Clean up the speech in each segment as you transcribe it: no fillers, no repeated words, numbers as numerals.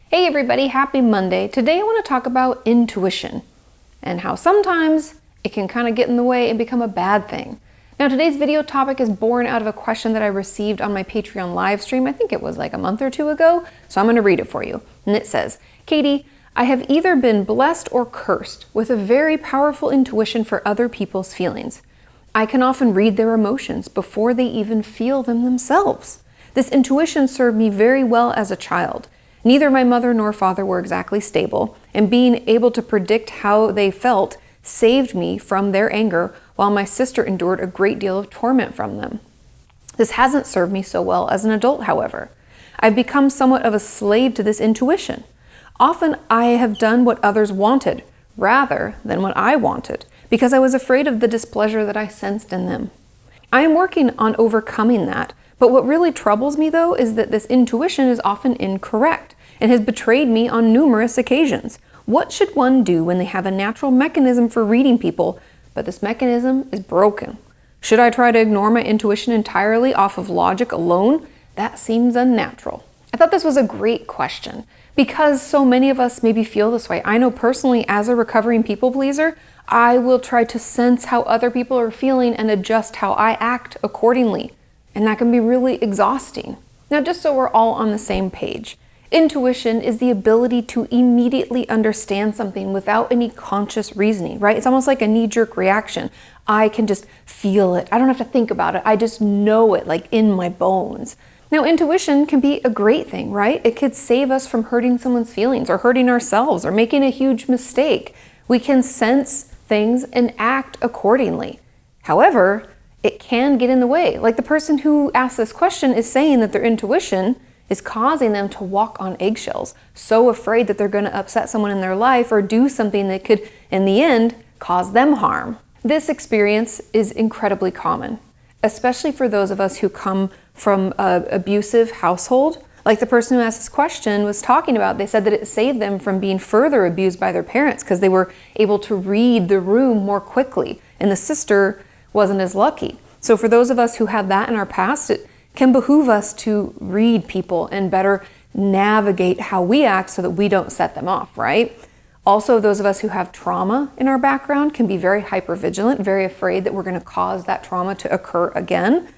Hey everybody, happy Monday. Today I want to talk about intuition and how sometimes it can kind of get in the way and become a bad thing. Now today's video topic is born out of a question that I received on my Patreon live stream. I think it was like a month or two ago, so I'm going to read it for you. And it says, Kati, I have either been blessed or cursed with a very powerful intuition for other people's feelings. I can often read their emotions before they even feel them themselves. This intuition served me very well as a child. Neither my mother nor father were exactly stable, and being able to predict how they felt saved me from their anger, while my sister endured a great deal of torment from them. This hasn't served me so well as an adult, however. I've become somewhat of a slave to this intuition. Often I have done what others wanted, rather than what I wanted, because I was afraid of the displeasure that I sensed in them. I am working on overcoming that, but what really troubles me though is that this intuition is often incorrect and has betrayed me on numerous occasions. What should one do when they have a natural mechanism for reading people, but this mechanism is broken? Should I try to ignore my intuition entirely off of logic alone? That seems unnatural. I thought this was a great question because so many of us maybe feel this way. I know personally, as a recovering people pleaser, I will try to sense how other people are feeling and adjust how I act accordingly. And that can be really exhausting. Now, just so we're all on the same page, intuition is the ability to immediately understand something without any conscious reasoning, right? It's almost like a knee-jerk reaction. I can just feel it. I don't have to think about it. I just know it like in my bones. Now, intuition can be a great thing, right? It could save us from hurting someone's feelings or hurting ourselves or making a huge mistake. We can sense things and act accordingly. However, it can get in the way. Like the person who asked this question is saying that their intuition is causing them to walk on eggshells, so afraid that they're going to upset someone in their life or do something that could, in the end, cause them harm. This experience is incredibly common, especially for those of us who come from an abusive household. Like the person who asked this question was talking about, they said that it saved them from being further abused by their parents because they were able to read the room more quickly, and the sister wasn't as lucky. So for those of us who have that in our past, it can behoove us to read people and better navigate how we act so that we don't set them off, right? Also, those of us who have trauma in our background can be very hyper-vigilant, very afraid that we're going to cause that trauma to occur again.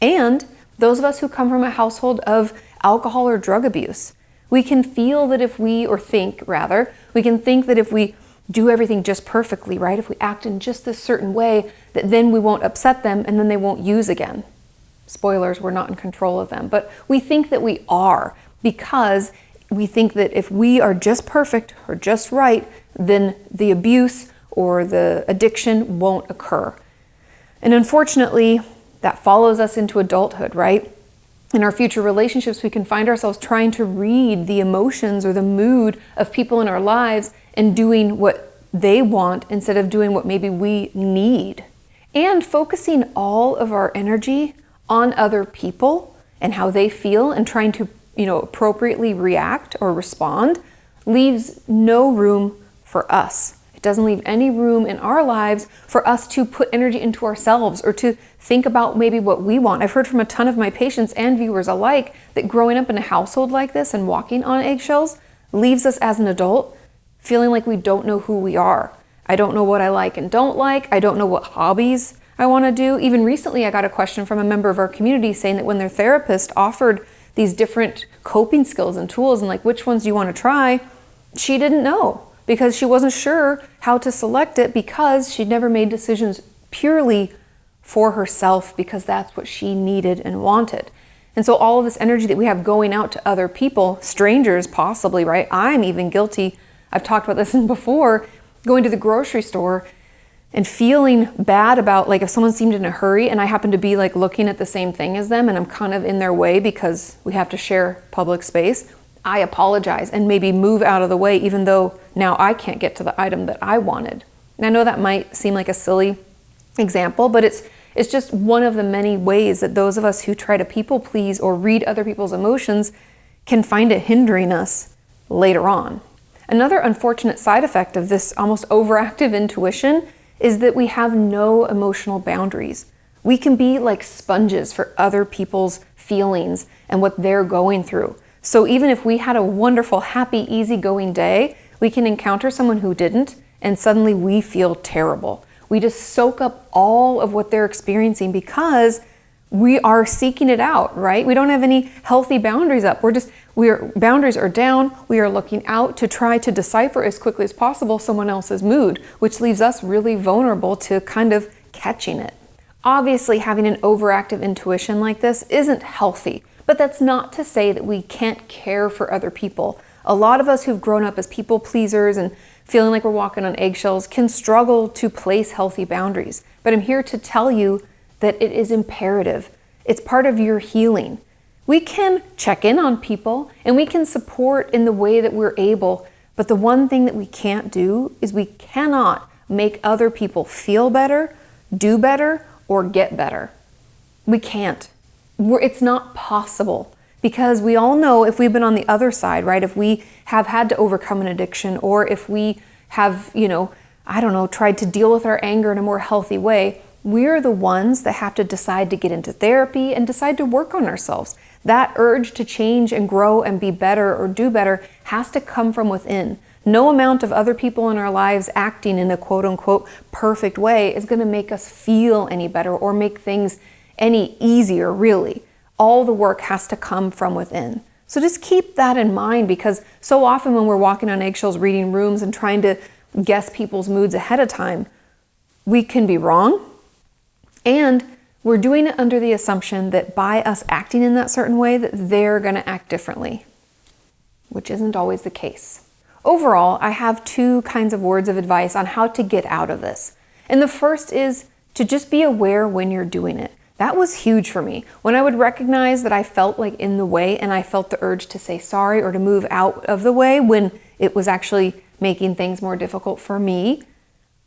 And those of us who come from a household of alcohol or drug abuse, we can feel that if we, or think rather, we can think that if we do everything just perfectly, right? If we act in just this certain way, that then we won't upset them and then they won't use again. Spoilers, we're not in control of them. But we think that we are because we think that if we are just perfect or just right, then the abuse or the addiction won't occur. And unfortunately, that follows us into adulthood, right? In our future relationships, we can find ourselves trying to read the emotions or the mood of people in our lives and doing what they want instead of doing what maybe we need. And focusing all of our energy on other people and how they feel and trying to, appropriately react or respond leaves no room for us. It doesn't leave any room in our lives for us to put energy into ourselves or to think about maybe what we want. I've heard from a ton of my patients and viewers alike that growing up in a household like this and walking on eggshells leaves us as an adult feeling like we don't know who we are. I don't know what I like and don't like. I don't know what hobbies I want to do. Even recently, I got a question from a member of our community saying that when their therapist offered these different coping skills and tools and like, which ones do you want to try? She didn't know because she wasn't sure how to select it because she'd never made decisions purely for herself because that's what she needed and wanted. And so all of this energy that we have going out to other people, strangers possibly, right? I'm even guilty. I've talked about this before, going to the grocery store and feeling bad about like if someone seemed in a hurry and I happen to be like looking at the same thing as them and I'm kind of in their way because we have to share public space, I apologize and maybe move out of the way even though now I can't get to the item that I wanted. And I know that might seem like a silly example, but it's just one of the many ways that those of us who try to people please or read other people's emotions can find it hindering us later on. Another unfortunate side effect of this almost overactive intuition is that we have no emotional boundaries. We can be like sponges for other people's feelings and what they're going through. So even if we had a wonderful, happy, easygoing day, we can encounter someone who didn't, and suddenly we feel terrible. We just soak up all of what they're experiencing because we are seeking it out, right? We don't have any healthy boundaries up. Boundaries are down. We are looking out to try to decipher as quickly as possible someone else's mood, which leaves us really vulnerable to kind of catching it. Obviously, having an overactive intuition like this isn't healthy, but that's not to say that we can't care for other people. A lot of us who've grown up as people pleasers and feeling like we're walking on eggshells can struggle to place healthy boundaries. But I'm here to tell you that it is imperative. It's part of your healing. We can check in on people and we can support in the way that we're able, but the one thing that we can't do is we cannot make other people feel better, do better, or get better. We can't. It's not possible, because we all know if we've been on the other side, right? If we have had to overcome an addiction, or if we have, tried to deal with our anger in a more healthy way, we're the ones that have to decide to get into therapy and decide to work on ourselves. That urge to change and grow and be better or do better has to come from within. No amount of other people in our lives acting in a quote unquote perfect way is going to make us feel any better or make things any easier, really. All the work has to come from within. So just keep that in mind, because so often when we're walking on eggshells, reading rooms and trying to guess people's moods ahead of time, we can be wrong. And we're doing it under the assumption that by us acting in that certain way, that they're going to act differently, which isn't always the case. Overall, I have two kinds of words of advice on how to get out of this. And the first is to just be aware when you're doing it. That was huge for me. When I would recognize that I felt like in the way and I felt the urge to say sorry or to move out of the way when it was actually making things more difficult for me,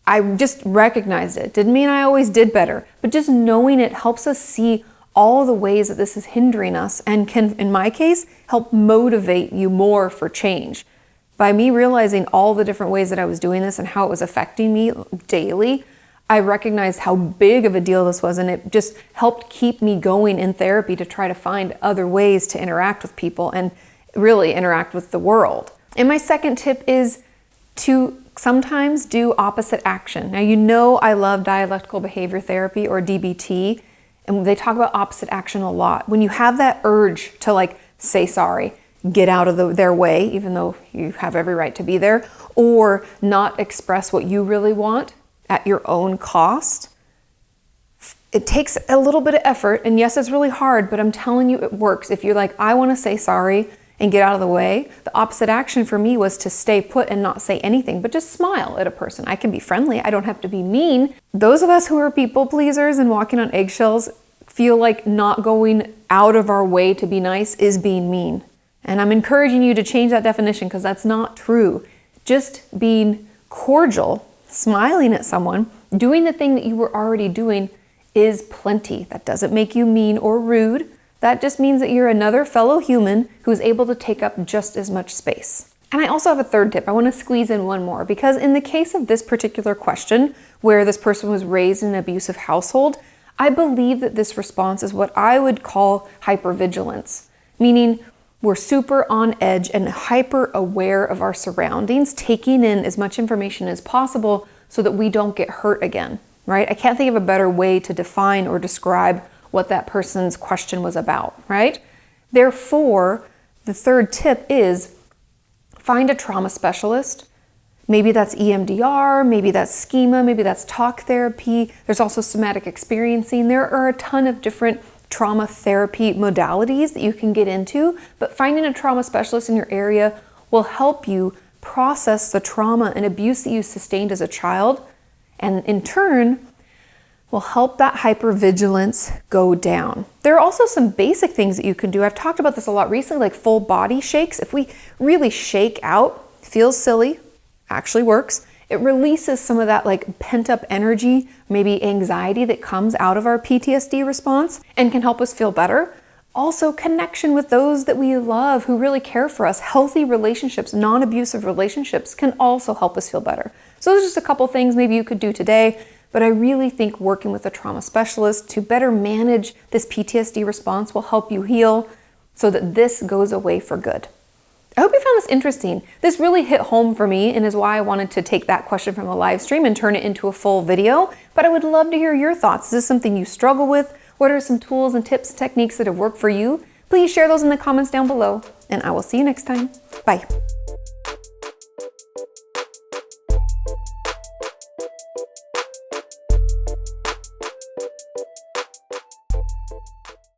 I just recognized it. Didn't mean I always did better, but just knowing it helps us see all the ways that this is hindering us and can, in my case, help motivate you more for change. By me realizing all the different ways that I was doing this and how it was affecting me daily, I recognized how big of a deal this was, and it just helped keep me going in therapy to try to find other ways to interact with people and really interact with the world. And my second tip is to sometimes do opposite action. Now, I love dialectical behavior therapy, or DBT, and they talk about opposite action a lot. When you have that urge to say sorry, get out of their way, even though you have every right to be there, or not express what you really want at your own cost, it takes a little bit of effort. And yes, it's really hard, but I'm telling you, it works. If you're like, I want to say sorry and get out of the way, the opposite action for me was to stay put and not say anything, but just smile at a person. I can be friendly. I don't have to be mean. Those of us who are people pleasers and walking on eggshells feel like not going out of our way to be nice is being mean. And I'm encouraging you to change that definition, because that's not true. Just being cordial, smiling at someone, doing the thing that you were already doing is plenty. That doesn't make you mean or rude. That just means that you're another fellow human who is able to take up just as much space. And I also have a third tip. I want to squeeze in one more, because in the case of this particular question, where this person was raised in an abusive household, I believe that this response is what I would call hyper-vigilance, meaning we're super on edge and hyper aware of our surroundings, taking in as much information as possible so that we don't get hurt again, right? I can't think of a better way to define or describe what that person's question was about, right? Therefore, the third tip is find a trauma specialist. Maybe that's EMDR, maybe that's schema, maybe that's talk therapy. There's also somatic experiencing. There are a ton of different trauma therapy modalities that you can get into, but finding a trauma specialist in your area will help you process the trauma and abuse that you sustained as a child, and in turn will help that hypervigilance go down. There are also some basic things that you can do. I've talked about this a lot recently, like full body shakes. If we really shake out, feels silly, actually works. It releases some of that pent up energy, maybe anxiety that comes out of our PTSD response, and can help us feel better. Also, connection with those that we love who really care for us. Healthy relationships, non-abusive relationships can also help us feel better. So those are just a couple things maybe you could do today, but I really think working with a trauma specialist to better manage this PTSD response will help you heal. so that this goes away for good? I hope you found this interesting. This really hit home for me and is why I wanted to take that question from a live stream and turn it into a full video. But I would love to hear your thoughts. Is this something you struggle with? What are some tools and tips and techniques that have worked for you? Please share those in the comments down below, and I will see you next time. Bye.